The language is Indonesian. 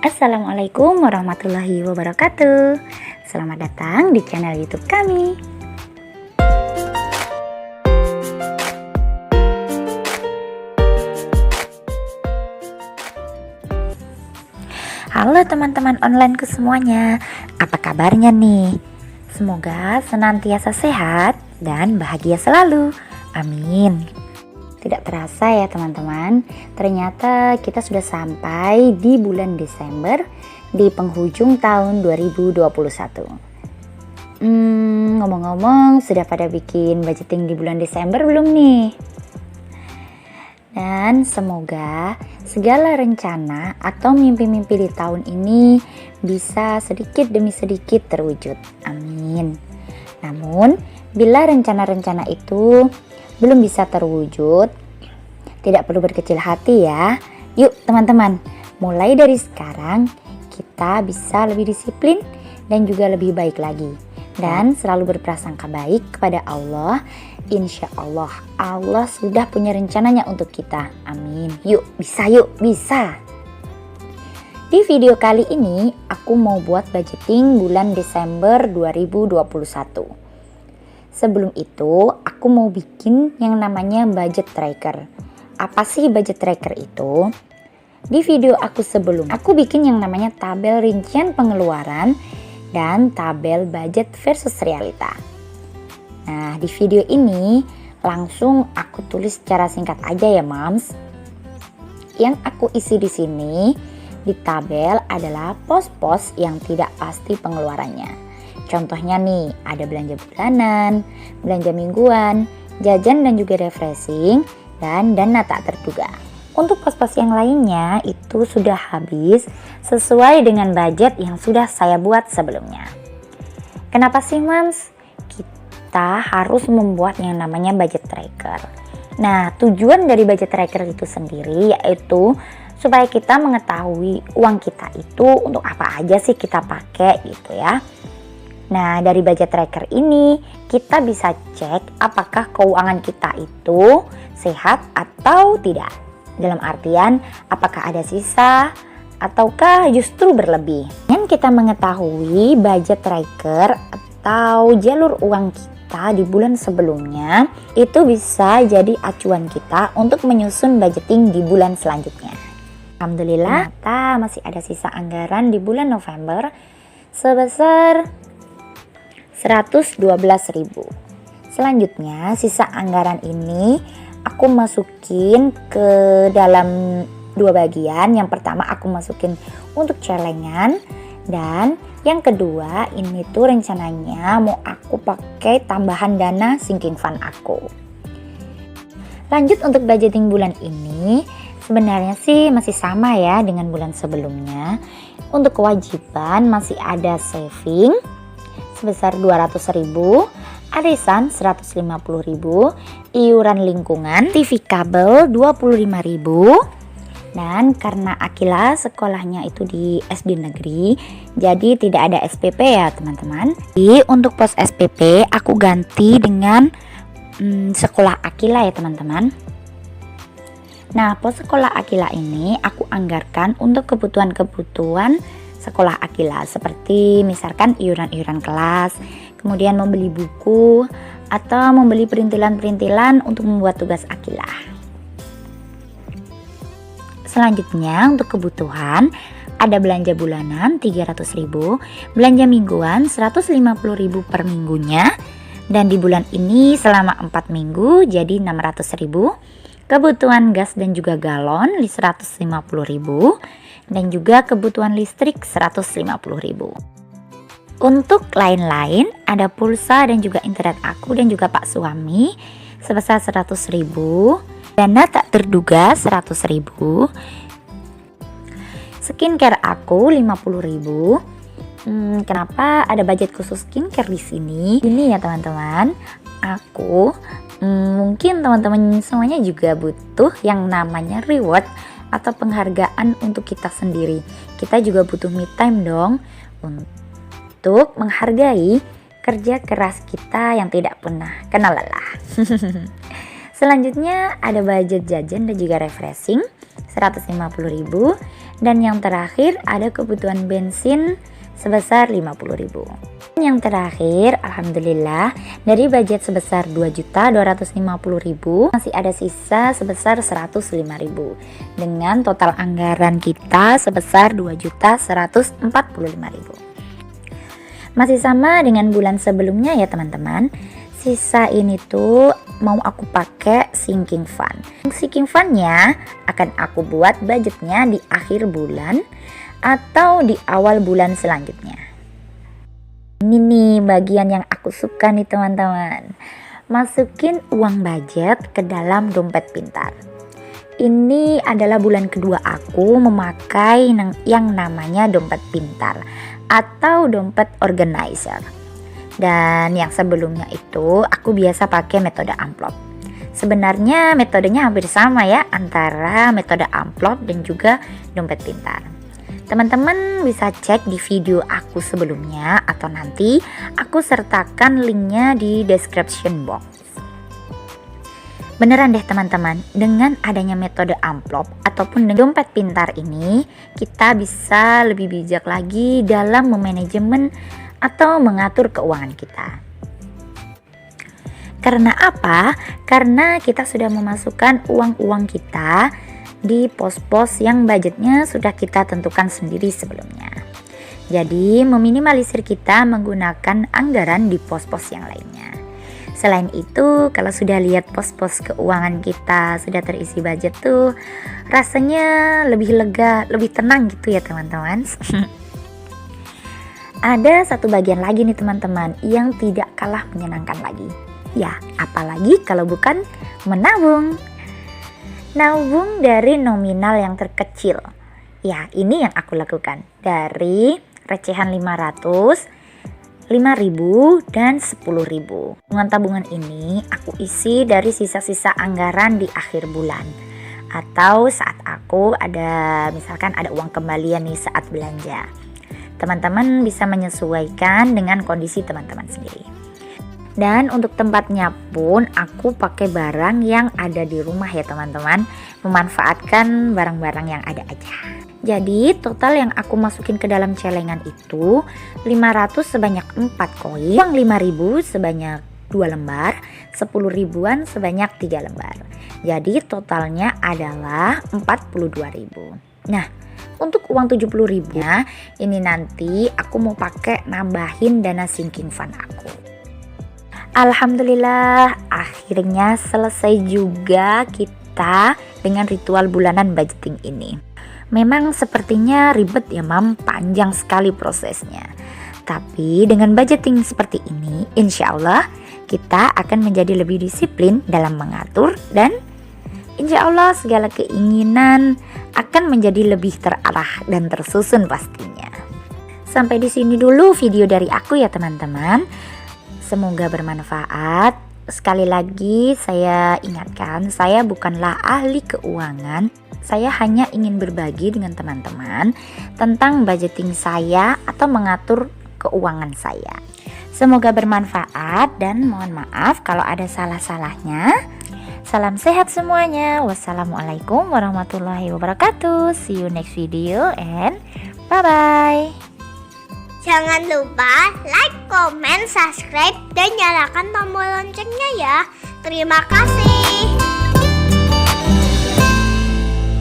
Assalamualaikum warahmatullahi wabarakatuh. Selamat datang di channel YouTube kami. Halo teman-teman onlineku semuanya, apa kabarnya nih? Semoga senantiasa sehat dan bahagia selalu. Amin. Tidak terasa ya teman-teman, ternyata kita sudah sampai di bulan Desember di penghujung tahun 2021. Ngomong-ngomong, sudah pada bikin budgeting di bulan Desember belum nih? Dan semoga segala rencana atau mimpi-mimpi di tahun ini bisa sedikit demi sedikit terwujud. Amin. Namun, bila rencana-rencana itu belum bisa terwujud, tidak perlu berkecil hati ya. Yuk teman-teman, mulai dari sekarang kita bisa lebih disiplin dan juga lebih baik lagi. Dan selalu berprasangka baik kepada Allah. Insya Allah, Allah sudah punya rencananya untuk kita. Amin. Yuk, bisa. Di video kali ini, aku mau buat budgeting bulan Desember 2021. Sebelum itu, aku mau bikin yang namanya budget tracker. Apa sih budget tracker itu? Di video aku sebelumnya, aku bikin yang namanya tabel rincian pengeluaran dan tabel budget versus realita. Nah, di video ini langsung aku tulis secara singkat aja ya, Mams. Yang aku isi di sini di tabel adalah pos-pos yang tidak pasti pengeluarannya. Contohnya nih, ada belanja bulanan, belanja mingguan, jajan dan juga refreshing, dan dana tak terduga. Untuk pos-pos yang lainnya itu sudah habis sesuai dengan budget yang sudah saya buat sebelumnya. Kenapa sih Mams? Kita harus membuat yang namanya budget tracker. Nah, tujuan dari budget tracker itu sendiri yaitu supaya kita mengetahui uang kita itu untuk apa aja sih kita pakai gitu ya. Nah, dari budget tracker ini kita bisa cek apakah keuangan kita itu sehat atau tidak. Dalam artian apakah ada sisa ataukah justru berlebih. Dan kita mengetahui budget tracker atau jalur uang kita di bulan sebelumnya itu bisa jadi acuan kita untuk menyusun budgeting di bulan selanjutnya. Alhamdulillah, ternyata masih ada sisa anggaran di bulan November sebesar 112.000. Selanjutnya sisa anggaran ini aku masukin ke dalam dua bagian. Yang pertama aku masukin untuk celengan, dan yang kedua ini tuh rencananya mau aku pakai tambahan dana sinking fund aku. Lanjut untuk budgeting bulan ini, sebenarnya sih masih sama ya dengan bulan sebelumnya. Untuk kewajiban masih ada saving sebesar 200.000, arisan 150.000, iuran lingkungan, TV kabel 25.000. Dan karena Akila sekolahnya itu di SD negeri, jadi tidak ada SPP ya teman-teman. Jadi untuk pos SPP aku ganti dengan sekolah Akila ya teman-teman. Nah, pos sekolah Akila ini aku anggarkan untuk kebutuhan-kebutuhan sekolah Akila, seperti misalkan iuran-iuran kelas, kemudian membeli buku atau membeli perintilan-perintilan untuk membuat tugas Akila. Selanjutnya untuk kebutuhan ada belanja bulanan 300.000, belanja mingguan 150.000 per minggunya, dan di bulan ini selama 4 minggu jadi 600.000. Kebutuhan gas dan juga galon 150.000, dan juga kebutuhan listrik 150.000. Untuk lain-lain ada pulsa dan juga internet aku dan juga Pak suami sebesar 100.000, dana tak terduga 100.000, skincare aku 50.000. Kenapa ada budget khusus skincare di sini? Ini ya teman-teman, aku mungkin teman-teman semuanya juga butuh yang namanya reward atau penghargaan untuk kita sendiri. Kita juga butuh me time dong untuk menghargai kerja keras kita yang tidak pernah kenal lelah. Selanjutnya ada budget jajan dan juga refreshing 150.000, Dan yang terakhir ada kebutuhan bensin sebesar 50.000. Yang terakhir, alhamdulillah, dari budget sebesar 2.250.000 masih ada sisa sebesar 105.000 dengan total anggaran kita sebesar 2.145.000. Masih sama dengan bulan sebelumnya ya teman-teman. Sisa ini tuh mau aku pakai sinking fund. Sinking fundnya akan aku buat budgetnya di akhir bulan atau di awal bulan selanjutnya. Ini nih bagian yang aku suka nih teman-teman. Masukin uang budget ke dalam dompet pintar. Ini adalah bulan kedua aku memakai yang namanya dompet pintar atau dompet organizer. Dan yang sebelumnya itu aku biasa pakai metode amplop. Sebenarnya metodenya hampir sama ya antara metode amplop dan juga dompet pintar. Teman-teman bisa cek di video aku sebelumnya atau nanti aku sertakan linknya di description box. Beneran deh teman-teman, dengan adanya metode amplop ataupun dengan dompet pintar ini, kita bisa lebih bijak lagi dalam memanajemen atau mengatur keuangan kita. Karena apa? Karena kita sudah memasukkan uang-uang kita di pos-pos yang budgetnya sudah kita tentukan sendiri sebelumnya. Jadi meminimalisir kita menggunakan anggaran di pos-pos yang lainnya. Selain itu, kalau sudah lihat pos-pos keuangan kita sudah terisi budget tuh, rasanya lebih lega, lebih tenang gitu ya teman-teman. Ada satu bagian lagi nih teman-teman yang tidak kalah menyenangkan lagi. Ya, apalagi kalau bukan menabung. Nabung dari nominal yang terkecil. Ya, ini yang aku lakukan. Dari recehan 500, 5.000 dan 10.000. Tabungan ini aku isi dari sisa-sisa anggaran di akhir bulan. Atau saat aku misalkan ada uang kembalian nih saat belanja. Teman-teman bisa menyesuaikan dengan kondisi teman-teman sendiri. Dan untuk tempatnya pun aku pakai barang yang ada di rumah ya teman-teman. Memanfaatkan barang-barang yang ada aja. Jadi total yang aku masukin ke dalam celengan itu 500 sebanyak 4 koin, uang 5.000 sebanyak 2 lembar, 10 ribuan sebanyak 3 lembar. Jadi totalnya adalah 42.000. Nah, untuk uang 70.000-nya ini nanti aku mau pakai nambahin dana sinking fund aku. Alhamdulillah akhirnya selesai juga kita dengan ritual bulanan budgeting ini. Memang sepertinya ribet ya mam, panjang sekali prosesnya. Tapi dengan budgeting seperti ini, insya Allah kita akan menjadi lebih disiplin dalam mengatur dan insya Allah segala keinginan akan menjadi lebih terarah dan tersusun pastinya. Sampai di sini dulu video dari aku ya teman-teman. Semoga bermanfaat. Sekali lagi saya ingatkan, saya bukanlah ahli keuangan. Saya hanya ingin berbagi dengan teman-teman tentang budgeting saya atau mengatur keuangan saya. Semoga bermanfaat dan mohon maaf kalau ada salah-salahnya. Salam sehat semuanya. Wassalamualaikum warahmatullahi wabarakatuh. See you next video and bye-bye. Jangan lupa like, comment, subscribe, dan nyalakan tombol loncengnya ya. Terima kasih.